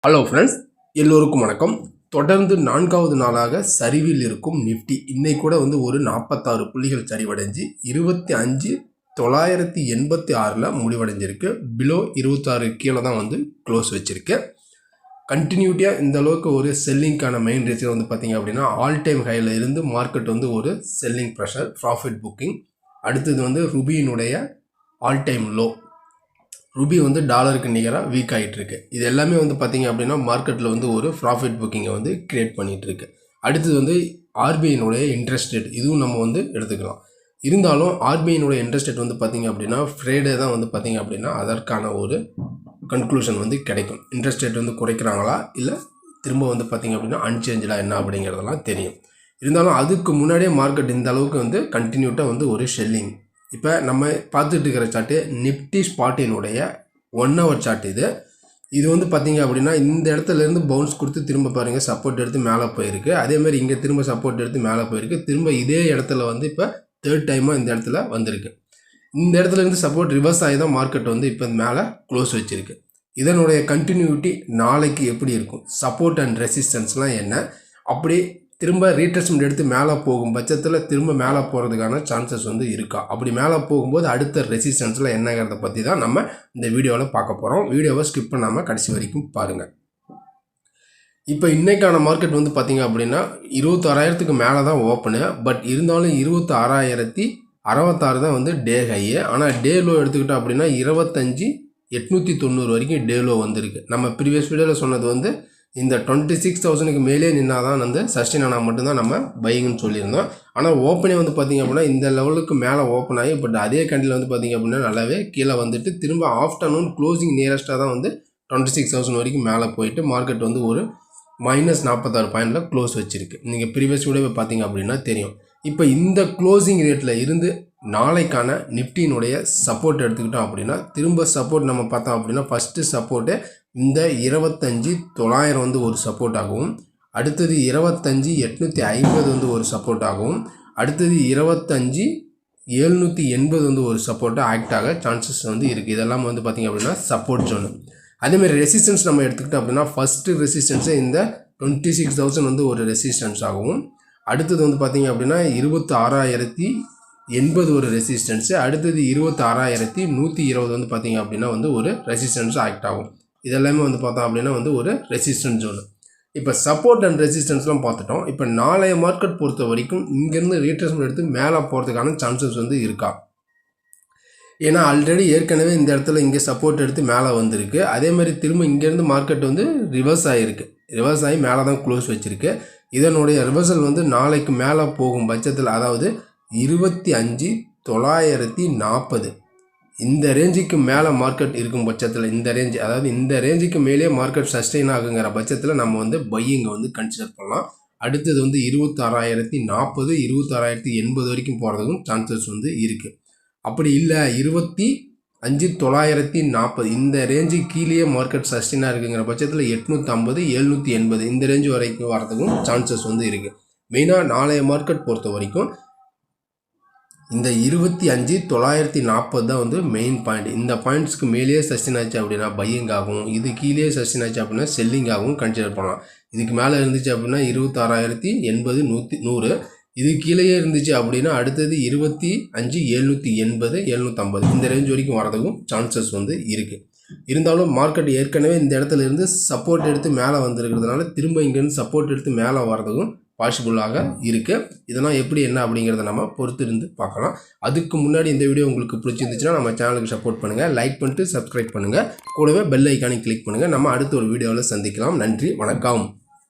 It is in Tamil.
ஹலோ ஃப்ரெண்ட்ஸ், எல்லோருக்கும் வணக்கம். தொடர்ந்து 4வது நாளாக சரிவில் இருக்கும் நிஃப்டி இன்னைக்கு கூட ஒரு 46 புள்ளிகள் சரிவடைஞ்சு 25,986 முடிவடைஞ்சிருக்கு. பிலோ 26 கீழே தான் க்ளோஸ் வச்சிருக்கு. கண்டினியூட்டியாக இந்த அளவுக்கு ஒரு செல்லிங்கான மெயின் ரீசன் பார்த்தீங்க அப்படின்னா ஆல் டைம் ஹையில் இருந்து மார்க்கெட் ஒரு செல்லிங் ப்ரெஷர், ப்ராஃபிட் புக்கிங். அடுத்தது ருபியினுடைய ஆல் டைம் லோ. ருபி டாலருக்கு நிகராக வீக் ஆகிட்டு இருக்கு. இது எல்லாமே பார்த்தீங்க அப்படின்னா மார்க்கெட்டில் ஒரு ப்ராஃபிட் புக்கிங்கை கிரியேட் பண்ணிகிட்டு இருக்கு. அடுத்தது ஆர்பிஐனுடைய இன்ட்ரெஸ்ட் ரேட், இதுவும் நம்ம எடுத்துக்கலாம். இருந்தாலும் ஆர்பிஐனுடைய இன்ட்ரெஸ்ட் ரேட் பார்த்தீங்க அப்படின்னா ஃப்ரைடே தான் பார்த்தீங்க அப்படின்னா அதற்கான ஒரு கன்க்ளூஷன் கிடைக்கும். இன்ட்ரெஸ்ட் ரேட் குறைக்கிறாங்களா இல்லை திரும்ப பார்த்தீங்க அப்படின்னா அன்சேஞ்சாக என்ன அப்படிங்கிறதெல்லாம் தெரியும். இருந்தாலும் அதுக்கு முன்னாடியே மார்க்கெட் இந்த அளவுக்கு கண்டினியூட்டாக ஒரு ஷெல்லிங். இப்போ நம்ம பார்த்துட்டு இருக்கிற சார்ட்டு நிஃப்டி ஸ்பாட்டினுடைய 1 hour சார்ட். இது பார்த்தீங்க அப்படின்னா இந்த இடத்துலேருந்து பவுன்ஸ் கொடுத்து திரும்ப பாருங்கள் சப்போர்ட் எடுத்து மேலே போயிருக்கு. அதேமாதிரி இங்கே திரும்ப சப்போர்ட் எடுத்து மேலே போயிருக்கு. திரும்ப இதே இடத்துல இப்போ 3rd டைமாக இந்த இடத்துல வந்திருக்கு. இந்த இடத்துலேருந்து சப்போர்ட் ரிவர்ஸ் ஆகி தான் மார்க்கெட் இப்போ மேலே க்ளோஸ் வச்சுருக்கு. இதனுடைய கண்டினியூட்டி நாளைக்கு எப்படி இருக்கும், சப்போர்ட் அண்ட் ரெசிஸ்டன்ஸ்லாம் என்ன, அப்படி திரும்ப ரீட்ரேஸ்மெண்ட் எடுத்து மேலே போகும் பட்சத்தில் திரும்ப மேலே போகிறதுக்கான சான்சஸ் இருக்கா, அப்படி மேலே போகும்போது அடுத்த ரெசிஸ்டன்ஸில் என்னங்கிறத பற்றி தான் நம்ம இந்த வீடியோவில் பார்க்க போகிறோம். வீடியோவை ஸ்கிப் பண்ணாமல் கடைசி வரைக்கும் பாருங்கள். இப்போ இன்றைக்கான மார்க்கெட் பார்த்தீங்க அப்படின்னா 26,000க்கு மேலே தான் ஓப்பனு. பட் இருந்தாலும் 26,066 தான் டே ஹை. ஆனால் டே லோ எடுத்துக்கிட்டோம் அப்படின்னா 25,890 வரைக்கும் டே லோ வந்திருக்கு. நம்ம ப்ரீவியஸ் வீடியோவில் சொன்னது இந்த 26,000க்கு மேலே நின்னால் தான் சஸ்டெயின் ஆனால் மட்டும்தான் நம்ம பையிங்னு சொல்லியிருந்தோம். ஆனால் ஓப்பனே பார்த்திங்க அப்படின்னா இந்த லெவலுக்கு மேலே ஓப்பன் ஆகி பட் அதே கண்டியில் பார்த்திங்க அப்படின்னா நல்லாவே கீழே வந்துட்டு திரும்ப ஆஃப்டர்நூன் க்ளோசிங் நியரஸ்ட்டாக தான் 26,000 வரைக்கும் மேலே போயிட்டு மார்க்கெட் ஒரு -46 பாயிண்டில் க்ளோஸ் வச்சுருக்கு. நீங்கள் ப்ரீவியஸ் வீடியோவை பார்த்திங்க அப்படின்னா தெரியும். இப்போ இந்த க்ளோசிங் ரேட்டில் இருந்து நாளைக்கான நிஃப்டியினுடைய சப்போர்ட் எடுத்துக்கிட்டோம் அப்படின்னா திரும்ப சப்போர்ட் நம்ம பார்த்தோம் அப்படின்னா ஃபஸ்ட்டு சப்போர்ட்டு இந்த 25,900 ஒரு சப்போர்ட் ஆகவும், அடுத்தது 25,850 ஒரு சப்போர்ட் ஆகவும், அடுத்தது 25,780 ஒரு சப்போர்ட்டாக ஆக்ட் ஆக சான்சஸ் இருக்குது. இதெல்லாம் பார்த்திங்க அப்படின்னா சப்போர்ட் ஜோனு. அதேமாதிரி ரெசிஸ்டன்ஸ் நம்ம எடுத்துக்கிட்டோம் அப்படின்னா ஃபஸ்ட்டு ரெசிஸ்டன்ஸு இந்த 26,000 ஒரு ரெசிஸ்டன்ஸ் ஆகவும், அடுத்தது பார்த்திங்க அப்படின்னா 26,080 ஒரு ரெசிஸ்டன்ஸு, அடுத்தது 26,120 பார்த்திங்க அப்படின்னா ஒரு ரெசிஸ்டன்ஸ் ஆக்ட் ஆகும். இதெல்லாமே பார்த்தோம் அப்படின்னா ஒரு ரெசிஸ்டன்ஸ் ஜோனு. இப்போ சப்போர்ட் அண்ட் ரெசிஸ்டன்ஸ்லாம் பார்த்துட்டோம். இப்போ நாளைய மார்க்கெட் பொறுத்த வரைக்கும் இங்கேருந்து ரீட்ரேஸ்மெண்ட் எடுத்து மேலே போகிறதுக்கான சான்சஸ் இருக்கா? ஏன்னா ஆல்ரெடி ஏற்கனவே இந்த இடத்துல இங்கே சப்போர்ட் எடுத்து மேலே வந்திருக்கு. அதே மாதிரி திரும்ப இங்கேருந்து மார்க்கெட் ரிவர்ஸ் ஆகிருக்கு. ரிவர்ஸ் ஆகி மேலே தான் க்ளோஸ் வச்சுருக்கு. இதனுடைய ரிவர்சல் நாளைக்கு மேலே போகும் பட்சத்தில், அதாவது 25,940 இந்த ரேஞ்சுக்கு மேலே மார்க்கெட் இருக்கும் பட்சத்தில், இந்த ரேஞ்சு அதாவது இந்த ரேஞ்சுக்கு மேலே மார்க்கெட் சஸ்டெயின் ஆகுங்கிற பட்சத்தில் நம்ம பையிங்கை கன்சிடர் பண்ணலாம். அடுத்தது 26,040 26,080 வரைக்கும் போகிறதுக்கும் சான்சஸ் இருக்குது. அப்படி இல்லை 25,940 இந்த ரேஞ்சு கீழே மார்க்கெட் சஸ்டெயினாக இருக்குங்கிற பட்சத்தில் 850 780 இந்த ரேஞ்சு வரைக்கும் வரதுக்கும் சான்சஸ் இருக்குது. மெயினாக நாளைய மார்க்கெட் பொறுத்த வரைக்கும் இந்த 25,940 தான் மெயின் பாயிண்ட். இந்த பாயிண்ட்ஸ்க்கு மேலேயே சஸ்டெயின் ஆச்சு அப்படின்னா பையிங் ஆகும், இது கீழே சஸ்டெயின் ஆச்சு அப்படின்னா செல்லிங் ஆகும் கன்சிடர் பண்ணலாம். இதுக்கு மேலே இருந்துச்சு அப்படின்னா 26,080 100, இது கீழேயே இருந்துச்சு அப்படின்னா அடுத்தது 25,780 750 இந்த ரேஞ்ச் வரைக்கும் வரதுக்கும் சான்சஸ் இருக்குது. இருந்தாலும் மார்க்கெட் ஏற்கனவே இந்த இடத்துல இருந்து சப்போர்ட் எடுத்து மேலே வந்திருக்கிறதுனால திரும்ப இங்கேருந்து சப்போர்ட் எடுத்து மேலே வரதுக்கும் பாசிபிளாக இருக்குது. இதெல்லாம் எப்படி என்ன அப்படிங்கிறத நம்ம பொறுத்து இருந்து பார்க்கலாம். அதுக்கு முன்னாடி இந்த வீடியோ உங்களுக்கு பிடிச்சிருந்துச்சுன்னா நம்ம சேனலுக்கு சப்போர்ட் பண்ணுங்கள், லைக் பண்ணிட்டு சப்ஸ்கிரைப் பண்ணுங்கள், கூடவே பெல் ஐக்கானை கிளிக் பண்ணுங்கள். நம்ம அடுத்த ஒரு வீடியோவில் சந்திக்கலாம். நன்றி, வணக்கம்.